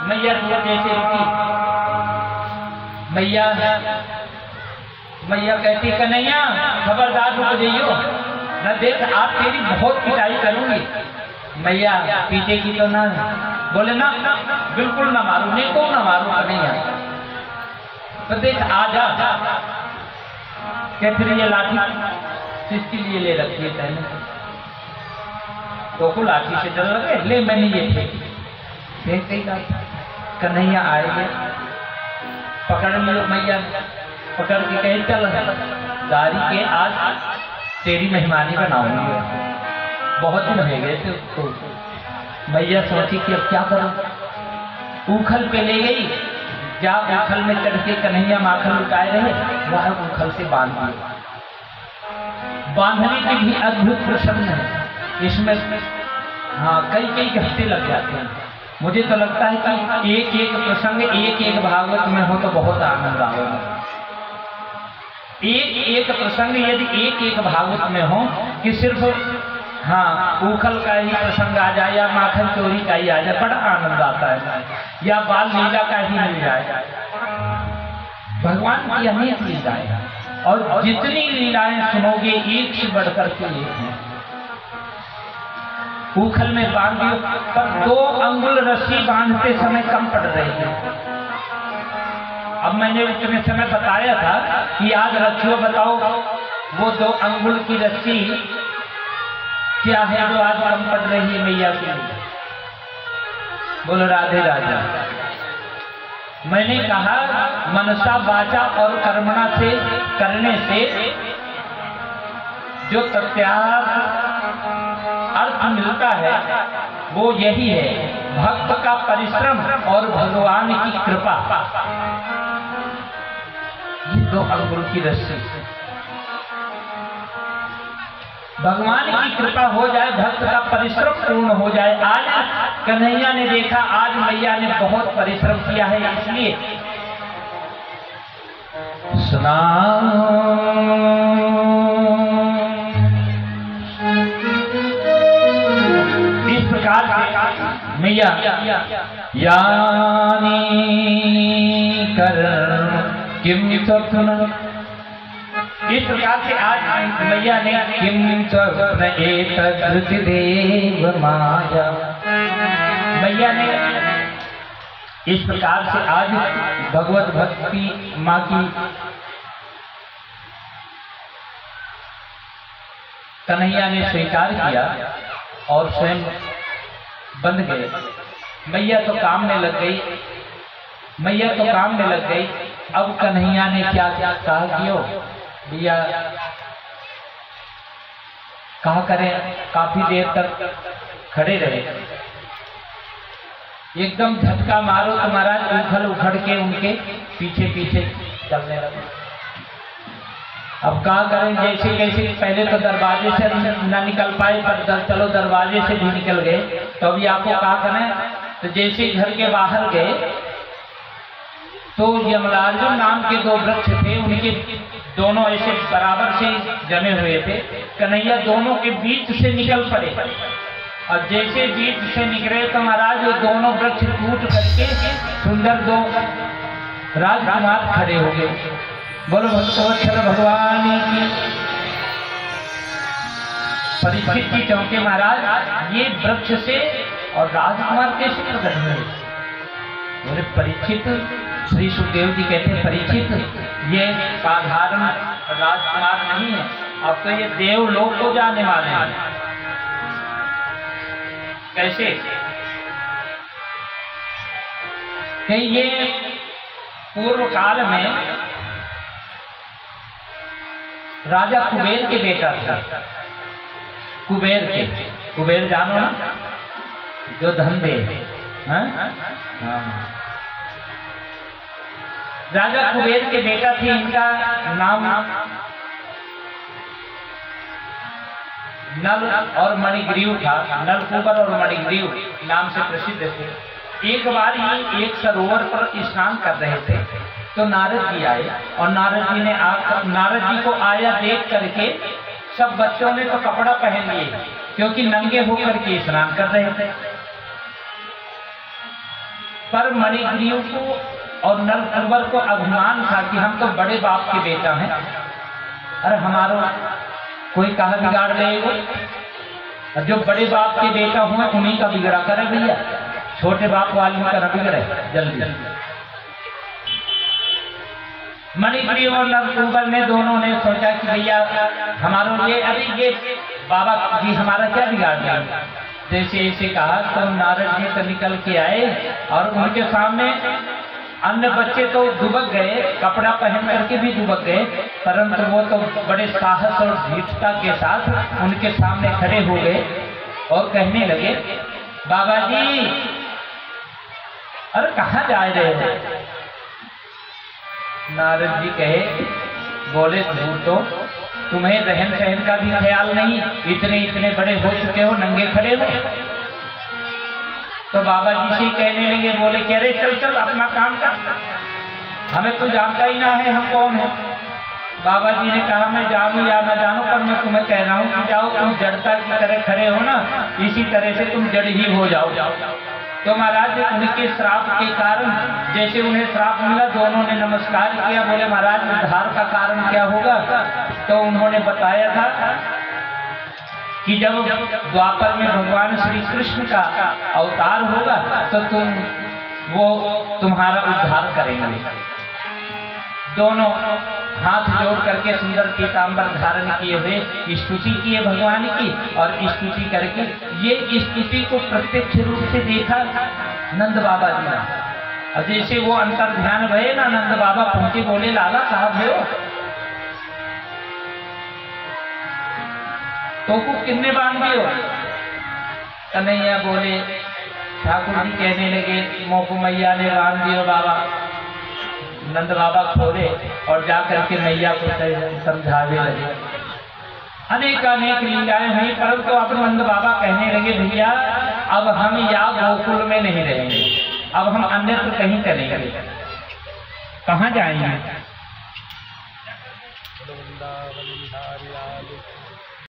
मैया जैसे रुकी, मैया कहती कन्हैया खबरदार रुक जाइयो, न देख आप तेरी बहुत पिटाई करूंगी। मैया पीटेगी तो ना, बोले ना बिल्कुल ना मारू, नहीं को ना मारू कन्हैया, तो देख आ जा। फिर ये लाठी किसके लिए ले रखी है पहले, तो को लाठी से डर लगे, ले मैंने ये फेंक कन्हैया आएंगे, पकड़ लियो मैया, पकड़ के कहे चल दारी के आज तेरी मेहमानी बनाऊंगी, बहुत दिन हो गए थे उसको। मैया सोची कि अब क्या करूं, ऊखल पे ले गई, जा ऊखल में चढ़ के कन्हैया माखन लुटाए रहे, वह ऊखल से बांध दिए। बांधने के भी अद्भुत प्रसंग है इसमें, हाँ कई घंटे लग जाते हैं। मुझे तो लगता है कि एक एक प्रसंग एक एक भागवत में हो तो बहुत आनंद आएगा। एक एक प्रसंग यदि एक एक भागवत में हो कि सिर्फ हाँ ऊखल का ही प्रसंग आ जाए या माखन चोरी का ही आ जाए, बड़ा आनंद आता है, या बाल लीला का ही मिल जाए। भगवान की अनेक लीलाएं, और जितनी लीलाएं सुनोगे एक से बढ़कर के एक है। ऊखल में बांध दियो, पर 2 अंगुल रस्सी बांधते समय कम पड़ रही है। अब मैंने उतने समय बताया था कि आज रखियो, बताओ वो 2 अंगुल की रस्सी क्या है जो आज कम पड़ रही है मैया के लिए। बोलो राधे राधे। मैंने कहा मनसा वाचा और कर्मणा से करने से जो प्रत्यार अर्थ मिलता है वो यही है, भक्त का परिश्रम और भगवान की कृपा। ये 2 अंगुल की रस्सी, भगवान की कृपा हो जाए, भक्त का परिश्रम पूर्ण हो जाए। आज कन्हैया ने देखा आज मैया ने बहुत परिश्रम किया है, इसलिए सुना इस प्रकार से मैया यानी कर किम स्वप्न, इस प्रकार से आज मैया ने किम स्वप्न एतद् देव माया, मैया ने इस प्रकार से आज भगवत भक्ति माँ की कन्हैया ने स्वीकार किया और स्वयं बंध गए। मैया तो काम में लग गई, मैया तो काम में लग गई। अब कन्हैया ने क्या क्या कहा कियो भैया, कहा करें, काफी देर तक खड़े रहे, एकदम झटका मारो तो महाराज उखड़ उखड़ के उनके पीछे पीछे चलने लगे। अब कहा करें, जैसे जैसे पहले तो दरवाजे से न निकल पाए, पर चलो दरवाजे से भी निकल गए, तो अभी आपको कहा करें, तो जैसे घर के बाहर गए तो यमलार्जुन नाम के 2 वृक्ष थे, उनके दोनों ऐसे बराबर से जमे हुए थे। कन्हैया दोनों के बीच से निकल पड़े, और जैसे बीच से निकले तो महाराज वो दोनों वृक्ष टूट करके सुंदर 2 राजकुमार खड़े हो गए। बोलो भक्तवत्सल भगवान की। परीक्षित की चौके महाराज ये वृक्ष से और राजकुमार कैसे प्रकट हुए? बोले परीक्षित, श्री सुखदेव जी कहते हैं परीक्षित ये साधारण राजकुमार नहीं है, अब तो ये देवलोक को जाने वाले हैं। कैसे? कि ये पूर्व काल में राजा कुबेर के बेटा था। कुबेर जानो ना, जो धन दे। राजा कुबेर के बेटा थे, इनका नाम नल और मणिग्रीव था। नलकुबर और मणिग्रीव नाम से प्रसिद्ध थे। एक बार ये एक सरोवर पर स्नान कर रहे थे तो नारद जी आए, और नारद जी को आया देख करके सब बच्चों ने तो कपड़ा पहन लिए, क्योंकि नंगे होकर के स्नान कर रहे थे। पर मणिग्रीव को और नलकुंवर को अभिमान था कि हम तो बड़े बाप के बेटा हैं, अरे हमारो कोई कहा बिगाड़ लेगा, जो बड़े बाप के बेटा हुए उन्हीं का बिगड़ा करे भैया, छोटे बाप वाले का न बिगड़े जल्दी। मणिग्रीव और नलकुंवर ने दोनों ने सोचा कि भैया हमारो ये बाबा जी हमारा क्या बिगाड़ दिया। जैसे ऐसे कहा तो नारद जी तो निकल के आए और उनके सामने अन्य बच्चे तो दुबक गए, कपड़ा पहन करके भी दुबक गए, परंतु वो तो बड़े साहस और धीरता के साथ उनके सामने खड़े हो गए और कहने लगे, बाबा जी अरे कहाँ जा रहे हो। नारद जी कहे, बोले धूर्तो तुम्हें रहन सहन का भी ख्याल नहीं, इतने बड़े हो चुके हो, नंगे खड़े हो। तो बाबा जी से कहने लगे, बोले कह रहे चल चल अपना काम कर, हमें तो जानता ही ना है हम कौन है। बाबा जी ने कहा मैं जानूं या न जानूं, पर मैं तुम्हें कह रहा हूं कि जाओ तुम जड़ता की तरह खड़े हो ना, इसी तरह से तुम जड़ ही हो जाओ। तो महाराज उनके श्राप के कारण, जैसे उन्हें श्राप मिला दोनों ने नमस्कार किया, बोले महाराज उद्धार का कारण क्या होगा। तो उन्होंने बताया था कि जब द्वापर में भगवान श्री कृष्ण का अवतार होगा तो वो तुम्हारा उद्धार करेंगे। दोनों हाथ जोड़ करके सुंदर पीताम्बर धारण किए हुए स्तुति किए भगवान की, और स्तुति करके ये स्तुति को प्रत्यक्ष रूप से देखा नंद बाबा जी ने। और जैसे वो अंतर ध्यान भये ना, नंद बाबा पहुंचे, बोले लाला कहाँ भयो, तो को किन्ने बांध दियो। कन्हैया बोले, ठाकुर जी कहने लगे मोको मैया ने बांध दियो बाबा। नंद बाबा खोले और जाकर के मैया को समझावे लगे। अनेक लीलाएं हुई, परंतु अब नंद बाबा कहने लगे भैया अब हम या गोकुल में नहीं रहेंगे, अब हम अन्यत्र कहीं चलेंगे। कहाँ जाएंगे?